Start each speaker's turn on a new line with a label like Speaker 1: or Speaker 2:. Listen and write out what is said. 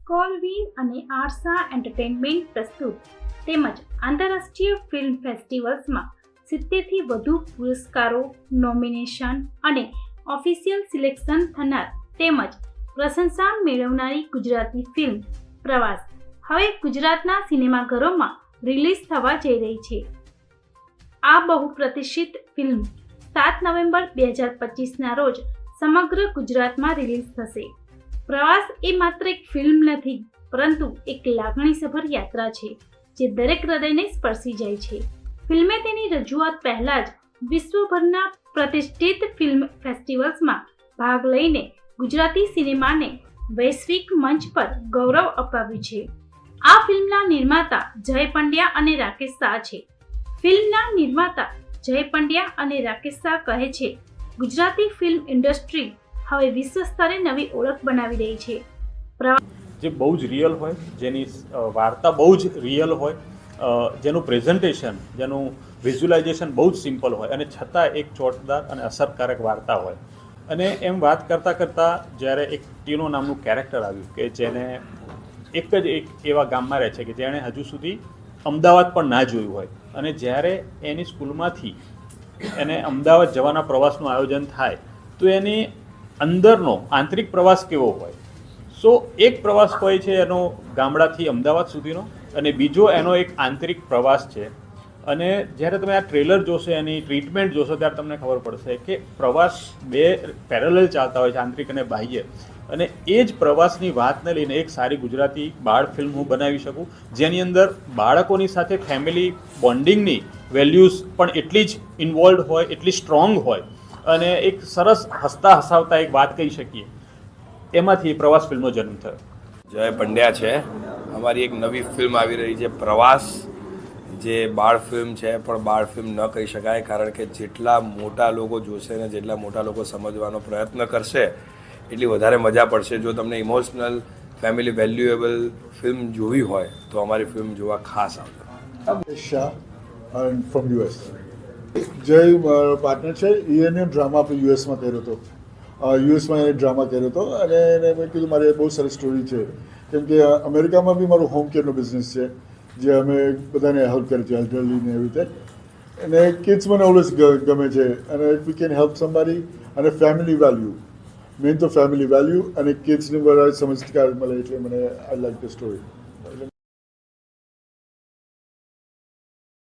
Speaker 1: કોલવિન અને આરસા એન્ટરટેનમેન્ટ પ્રસ્તુત તેમજ આંતરરાષ્ટ્રીય ફિલ્મ ફેસ્ટિવલ્સમાં 70થી વધુ પુરસ્કારો, નોમિનેશન અને ઓફિશિયલ સિલેક્શન થનાર તેમજ પ્રશંસા મેળવનારી ગુજરાતી ફિલ્મ પ્રવાસ હવે ગુજરાતના સિનેમાઘરોમાં રિલીઝ થવા જઈ રહી છે. આ બહુપ્રતિષ્ઠિત ફિલ્મ 7 નવેમ્બર 2025ના રોજ સમગ્ર ગુજરાતમાં રિલીઝ થશે. પ્રવાસ એ માત્ર એક ફિલ્મ નથી, પરંતુ એક લાગણીસભર યાત્રા છે જે દરેક હૃદયને સ્પર્શી જાય છે. ફિલ્મે તેની રજૂઆત પહેલા જ વિશ્વભરના પ્રતિષ્ઠિત ફિલ્મ ફેસ્ટિવલ્સમાં ભાગ લઈને ગુજરાતી સિનેમાને વૈશ્વિક મંચ પર ગૌરવ અપાવ્યું છે. આ ફિલ્મના નિર્માતા જય પંડ્યા અને રાકેશ શાહ છે. ફિલ્મના નિર્માતા જય પંડ્યા અને રાકેશ શાહ કહે છે, ગુજરાતી ફિલ્મ ઇન્ડસ્ટ્રી હવે વિશ્વ સ્તરે નવી ઓળખ બનાવી રહી છે.
Speaker 2: જે બહુ જ રિયલ હોય, જેની વાર્તા બહુ જ રિયલ હોય, જેનું પ્રેઝન્ટેશન, જેનું વિઝ્યુલાઇઝેશન બહુ જ સિમ્પલ હોય અને છતાં એક ચોટદાર અને અસરકારક વાર્તા હોય. અને એમ વાત કરતાં જ્યારે એક ટીનો નામનું કેરેક્ટર આવ્યું કે જેને એક એવા ગામમાં રહે છે કે જેણે હજુ સુધી અમદાવાદ પણ ના જોયું હોય, અને જ્યારે એની સ્કૂલમાંથી એને અમદાવાદ જવાના પ્રવાસનું આયોજન થાય તો એની અંદરનો આંતરિક પ્રવાસ કેવો હોય. સો એક પ્રવાસ હોય છે એનો ગામડાથી અમદાવાદ સુધીનો, અને બીજો એનો એક આંતરિક પ્રવાસ છે. અને જ્યારે તમે આ ટ્રેલર જોશો, એની ટ્રીટમેન્ટ જોશો, ત્યારે તમને ખબર પડશે કે પ્રવાસ બે પેરેલલ ચાલતા હોય છે, આંતરિક અને બાહ્ય. અને એ જ પ્રવાસની વાતને લઈને એક સારી ગુજરાતી બાળ ફિલ્મ હું બનાવી શકું, જેની અંદર બાળકોની સાથે ફેમિલી બોન્ડિંગની વેલ્યુઝ પણ એટલી જ ઇન્વોલ્વ હોય, એટલી સ્ટ્રોંગ હોય, અને એક સરસ હસતા હસાવતા એક વાત કહી શકીએ. એમાંથી પ્રવાસ ફિલ્મનો જન્મ થયો.
Speaker 3: જય પંડ્યા છે. અમારી એક નવી ફિલ્મ આવી રહી છે પ્રવાસ, જે બાળ ફિલ્મ છે, પણ બાળ ફિલ્મ ન કહી શકાય, કારણ કે જેટલા મોટા લોકો જોશે ને જેટલા મોટા લોકો સમજવાનો પ્રયત્ન કરશે એટલી વધારે મજા પડશે. જો તમને ઇમોશનલ, ફેમિલી વેલ્યુએબલ ફિલ્મ જોવી હોય તો અમારી ફિલ્મ જોવા ખાસ આવજો.
Speaker 4: Shah from US. જય પાર્ટનર છે. એને ડ્રામા આપણે યુએસમાં કર્યો હતો. યુએસમાં એને ડ્રામા કર્યો હતો, અને એને મેં કીધું મારે બહુ સરસ સ્ટોરી છે, કેમ કે અમેરિકામાં બી મારું હોમ કેરનો બિઝનેસ છે, જે અમે બધાને હેલ્પ કરીએ છીએ, એલ્ડરલીને એવી રીતે. અને કિડ્સ મને ઓલવેઝ ગમે છે, અને if we can help somebody, અને ફેમિલી વેલ્યુ, મેઇન તો ફેમિલી વેલ્યુ અને કિડ્સને બધા સમજકાર મળે, એટલે મને આઈ લાઈક ધ સ્ટોરી.